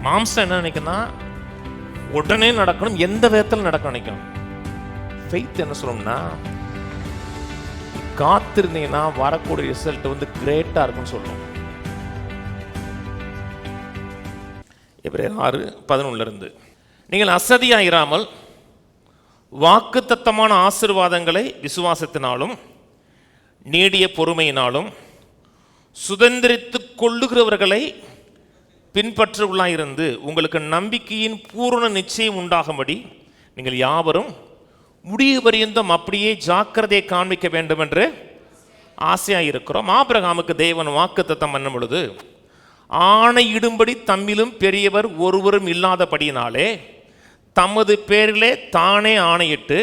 மாம்சம் என்ன நினைக்குன்னா உடனே நடக்கணும், எந்த விதத்தில் நடக்க நினைக்கணும். ஃபெய்த் என்ன சொல்லணும்னா, காத்திருந்தீங்கன்னா வரக்கூடிய ரிசல்ட் கிரேட்டா இருக்குன்னு சொல்லணும். எபிரேயர் 6:11 நீங்கள் அசதியாயிராமல் வாக்குத்தத்தமான ஆசீர்வாதங்களை விசுவாசத்தினாலும் நீடிய பொறுமையினாலும் சுதந்திரித்துக் கொள்ளுகிறவர்களை பின்பற்றுவர்களாயிருந்து உங்களுக்கு நம்பிக்கையின் பூரண நிச்சயம் உண்டாகும்படி நீங்கள் யாவரும் முடிவு பரியந்தம் அப்படியே ஜாக்கிரதையை காண்பிக்க வேண்டும் என்று ஆசையாயிருக்கிறோம். ஆபிரகாமுக்கு தேவன் வாக்குத்தத்தம் பண்ணும் பொழுது ஆணையிடும்படி தம்மிலும் பெரியவர் ஒருவரும் இல்லாதபடியினாலே தமது பேரிலே தானே ஆணையிட்டு,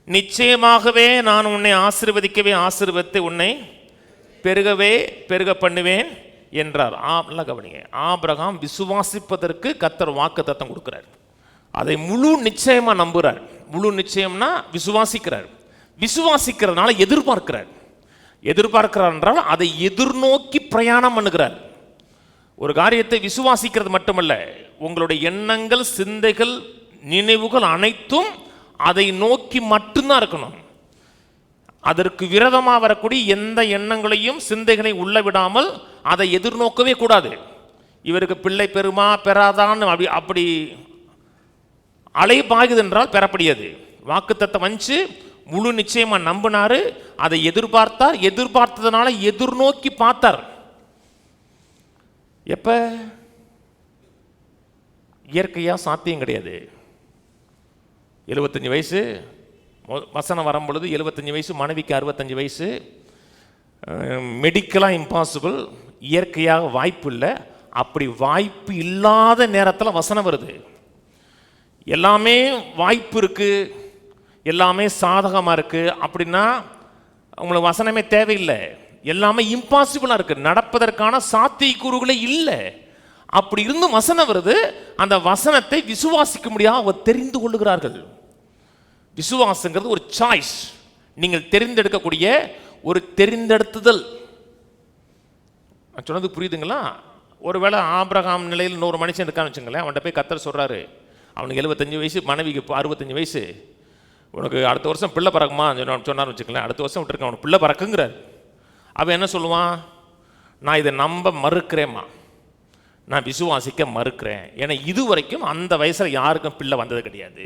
நிச்சயமாகவே நான் உன்னை ஆசீர்வதிக்கவே ஆசீர்வதித்து உன்னை பெருகவே பெருக பண்ணுவேன் என்றார். நல்லா கவனிங்க, ஆபிரகாம் விசுவாசிப்பதற்கு கர்த்தர் வாக்குத்தத்தம் கொடுக்கிறார். அதை முழு நிச்சயமா நம்புறார். முழு நிச்சயம்னா விசுவாசிக்கிறார். விசுவாசிக்கிறதுனால எதிர்பார்க்கிறார் என்றால் அதை எதிர்நோக்கி பிரயாணம் பண்ணுகிறார். ஒரு காரியத்தை விசுவாசிக்கிறது மட்டுமல்ல, உங்களுடைய எண்ணங்கள், சிந்தைகள், நினைவுகள் அனைத்தும் அதை நோக்கி மட்டும்தான் இருக்கணும். அதற்கு விரோதமாக வரக்கூடிய எந்த எண்ணங்களையும் சிந்தைகளையும் உள்ள விடாமல் அதை எதிர்நோக்கவே கூடாது. இவருக்கு பிள்ளை பெறுமா பெறாதான்னு அப்படி அலைபாயுது என்றால் பெறப்படியாது. வாக்குத்தத்தம் வச்சு முழு நிச்சயமா நம்பினாரு, அதை எதிர்பார்த்தார். எதிர்பார்த்ததுனால எதிர்நோக்கி பார்த்தார். எப்ப? இயற்கையா சாத்தியம் கிடையாது. 75 வயசு வசனம் வரும் பொழுது 75 வயசு, மனைவிக்கு 65 வயசு. மெடிக்கலாக இம்பாசிபிள், இயற்கையாக வாய்ப்பு இல்லை. அப்படி வாய்ப்பு இல்லாத நேரத்தில் வசனம் வருது. எல்லாமே வாய்ப்பு இருக்கு, எல்லாமே சாதகமாக இருக்கு அப்படின்னா உங்களுக்கு வசனமே தேவையில்லை. எல்லாமே இம்பாசிபிளாக இருக்கு, நடப்பதற்கான சாத்தியக்கூறுகளே இல்லை. அப்படி இருந்து வசனம் வருது. அந்த வசனத்தை விசுவாசிக்க முடியாத அவர் தெரிந்து கொள்ளுகிறார்கள். விசுவாசங்கிறது ஒரு சாய்ஸ், நீங்கள் தெரிந்தெடுக்கக்கூடிய ஒரு தெரிந்தெடுத்துதல். சொன்னது புரியுதுங்களா? ஒருவேளை ஆபிரகாம் நிலையில் இன்னொரு மனுஷன் இருக்கான்னு வச்சுங்களேன், அவன்கிட்ட போய் கர்த்தர் சொல்றாரு, அவனுக்கு 75 வயசு, மனைவிக்கு 65 வயசு, உனக்கு அடுத்த வருஷம் பிள்ளை பறக்குமா சொன்னார்னு வச்சுக்கலாம். அடுத்த வருஷம் விட்டுருக்கேன், அவனுக்கு பிள்ளை பறக்குங்கிறார். அவன் என்ன சொல்லுவான்? நான் இதை நம்ப மறுக்கிறேம்மா, நான் விசுவாசிக்க மறுக்கிறேன். ஏன்னா இது வரைக்கும் அந்த வயசில் யாருக்கும் பிள்ளை வந்தது கிடையாது.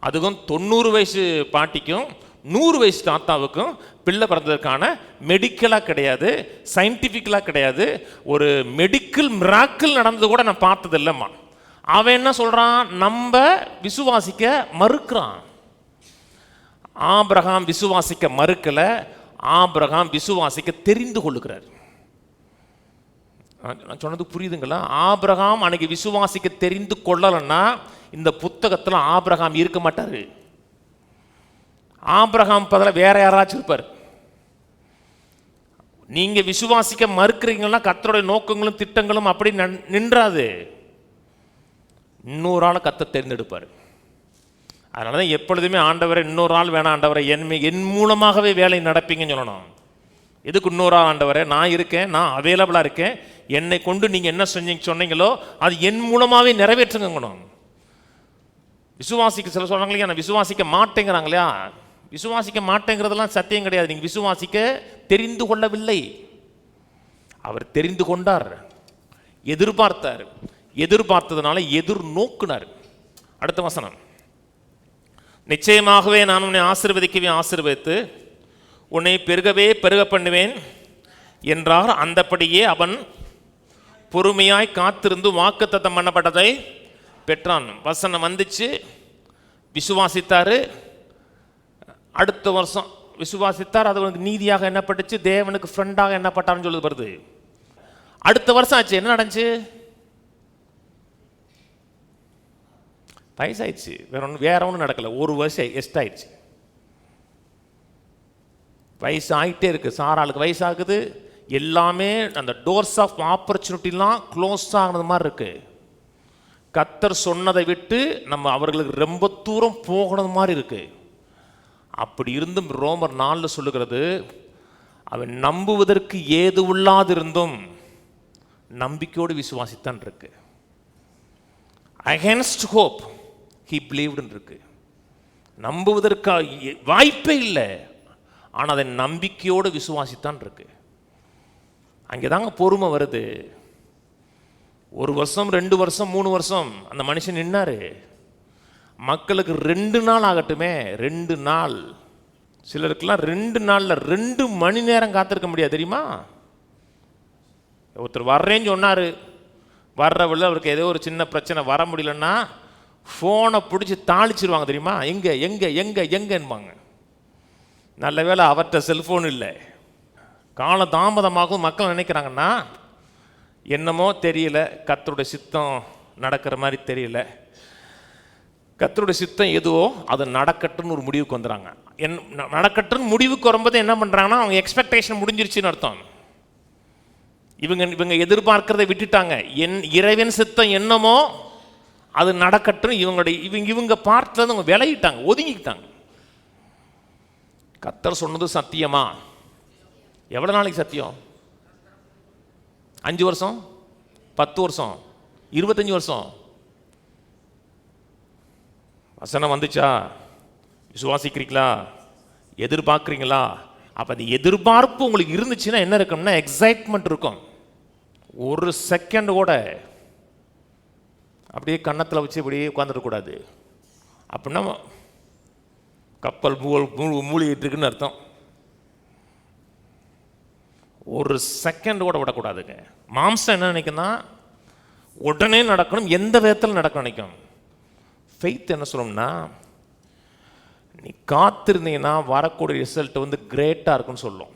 அதுக்கும் 90 வயசு பாட்டிக்கும் 100 வயசு தாத்தாவுக்கும் பிள்ளை பிறந்ததற்கான மெடிக்கலாக கிடையாது, சயின்டிஃபிக்கலாக கிடையாது. ஒரு மெடிக்கல் மிராக்கிள் நடந்தது கூட நான் பார்த்தது இல்லைம்மா. அவன் என்ன சொல்கிறான்? நம்ம விசுவாசிக்க மறுக்கிறான். ஆபிரகாம் விசுவாசிக்க மறுக்கலை, ஆபிரகாம் விசுவாசிக்க தெரிந்து கொள்ளுகிறார். நான் சொன்னது புரியுதுங்களா? ஆபிரகாம் அன்னைக்கு விசுவாசிக்க தெரிந்து கொள்ளலைன்னா இந்த புத்தகத்தில் ஆபிரகாம் இருக்க மாட்டார். ஆபிரகாம் பதிலாக வேற யாராச்சும் இருப்பார். நீங்க விசுவாசிக்க மறுக்கிறீங்கன்னா கர்த்தருடைய நோக்கங்களும் திட்டங்களும் அப்படி நின்றாது. இன்னொரு ஆளை கர்த்தர் தேர்ந்தெடுப்பார். அதனால தான் எப்பொழுதுமே ஆண்டவரை இன்னொரு ஆள் வேணாம், ஆண்டவரை என் மூலமாகவே வேலை நடப்பீங்கன்னு சொல்லணும். எதுக்கு இன்னொரு ஆள்? ஆண்டவரை நான் இருக்கேன், நான் அவைலபிளாக இருக்கேன், என்னை கொண்டு நீங்கள் என்ன சொன்னீங்களோ அது என் மூலமாகவே நிறைவேற்றுங்கணும். விசுவாசிக்க சில சொல்கிறாங்க இல்லையா, நான் விசுவாசிக்க மாட்டேங்கிறாங்க இல்லையா? விசுவாசிக்க மாட்டேங்கிறதெல்லாம் சத்தியம் கிடையாது. நீங்கள் விசுவாசிக்க தெரிந்து கொள்ளவில்லை. அவர் தெரிந்து கொண்டார், எதிர்பார்த்தார், எதிர்பார்த்ததுனால எதிர்நோக்குனார். அடுத்த வசனம், நிச்சயமாகவே நான் உன்னை ஆசீர்வதிக்கவே ஆசீர்வதித்து உன்னை பெருகவே பெருக பண்ணுவேன் என்றார். அந்தபடியே அவன் பொறுமையாய் காத்திருந்து வாக்குத்தத்தம் பண்ணப்பட்டதை பெற்றான். வசனம் வந்துச்சு, விசுவாசித்தாரு. அடுத்த வருஷம் விசுவாசித்தார், அது வந்து நீதியாக எண்ணப்பட்டுச்சு, தேவனுக்கு ஃப்ரெண்டாக எண்ணப்பட்டார்னு சொல்லுது வருது. அடுத்த வருஷம் ஆச்சு, என்ன நடந்துச்சு? வயசாயிடுச்சு. வேற ஒன்றும் நடக்கல, ஒரு வருஷம் எஸ்ட் ஆயிடுச்சு. வயசு ஆகிட்டே இருக்கு. சாராளுக்கு வயசாகுது. எல்லாமே அந்த டோர்ஸ் ஆஃப் ஆப்பர்ச்சுனிட்டிலாம் க்ளோஸ் ஆகுறது மாதிரி இருக்கு. கர்த்தர் சொன்னதை விட்டு நம்ம அவர்களுக்கு ரொம்ப தூரம் போகணும் மாதிரி இருக்கு. அப்படி இருந்தும் ரோமர் 4 சொல்லுகிறது, அவன் நம்புவதற்கு ஏது உள்ளாதிருந்தும் நம்பிக்கையோடு விசுவாசித்தான் இருக்கு. அகேன்ஸ்ட் ஹோப் ஹி பிலீவ்டுன்னு இருக்கு. நம்புவதற்கு வாய்ப்பே இல்லை, ஆனால் அதை நம்பிக்கையோடு விசுவாசித்தான் இருக்கு. அங்கே தாங்க பொறுமை வருது. 1 வருஷம் 2 வருஷம் 3 வருஷம் அந்த மனுஷன் நின்னாரு. மக்களுக்கு 2 நாள் ஆகட்டுமே, 2 நாள். சிலருக்கெல்லாம் 2 நாளில் 2 மணி நேரம் காத்திருக்க முடியாது தெரியுமா? ஒருத்தர் வர்றேன்னு சொன்னார், வர்றவள்ள அவருக்கு ஏதோ ஒரு சின்ன பிரச்சனை, வர முடியலன்னா ஃபோனை பிடிச்சி தாளிச்சிருவாங்க தெரியுமா? எங்கே எங்கே எங்கே எங்கேன்பாங்க. நல்ல வேளை அவர்கிட்ட செல்ஃபோன் இல்லை. காலம் தாமதமாகும் மக்கள் நினைக்கிறாங்கன்னா என்னமோ தெரியல, கர்த்தருடைய சித்தம் நடக்கிற மாதிரி தெரியல, கர்த்தருடைய சித்தம் எதுவோ அது நடக்கட்டுன்னு ஒரு முடிவுக்கு வந்துடுறாங்க. நடக்கட்டுன்னு முடிவுக்கு வரும்போது என்ன பண்ணுறாங்கன்னா அவங்க எக்ஸ்பெக்டேஷன் முடிஞ்சிருச்சுன்னு அர்த்தம். இவங்க எதிர்பார்க்கிறதை விட்டுட்டாங்க. இறைவன் சித்தம் என்னமோ அது நடக்கட்டும், இவங்க பார்ட்லேருந்து அவங்க விலகிட்டாங்க, ஒதுங்கிக்கிட்டாங்க. கர்த்தர் சொன்னது சத்தியமா? எவ்வளோ நாளைக்கு சத்தியம்? 5 வருஷம், 10 வருஷம், 25 வருஷம்? வசனம் வந்துச்சா? விசுவாசிக்கிறீங்களா? எதிர்பார்க்குறீங்களா? அப்போ அது எதிர்பார்ப்பு உங்களுக்கு இருந்துச்சுன்னா என்ன இருக்கும்னா எக்ஸைட்மெண்ட் இருக்கும். 1 செகண்ட் கூட அப்படியே கன்னத்தில் வச்சு இப்படியே உட்காந்துடக்கூடாது. அப்படின்னா கப்பல் மூழ்கிட்டு இருக்குன்னு அர்த்தம். 1 செகண்ட் கூட விடக்கூடாதுங்க. மாம்சம் என்ன நினைக்குன்னா உடனே நடக்கணும், எந்த விதத்தில் நடக்க நினைக்கும். ஃபெய்த் என்ன சொல்லணும்னா நீ காத்திருந்தீங்கன்னா வரக்கூடிய ரிசல்ட் வந்து கிரேட்டாக இருக்குன்னு சொல்லும்.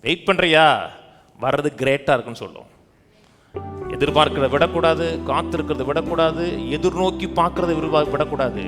வெயிட் பண்ணுறியா, வர்றது கிரேட்டாக இருக்குன்னு சொல்லும். எதிர்பார்க்கிறத விடக்கூடாது, காத்திருக்கிறத விடக்கூடாது, எதிர்நோக்கி பார்க்கறத விடக்கூடாது.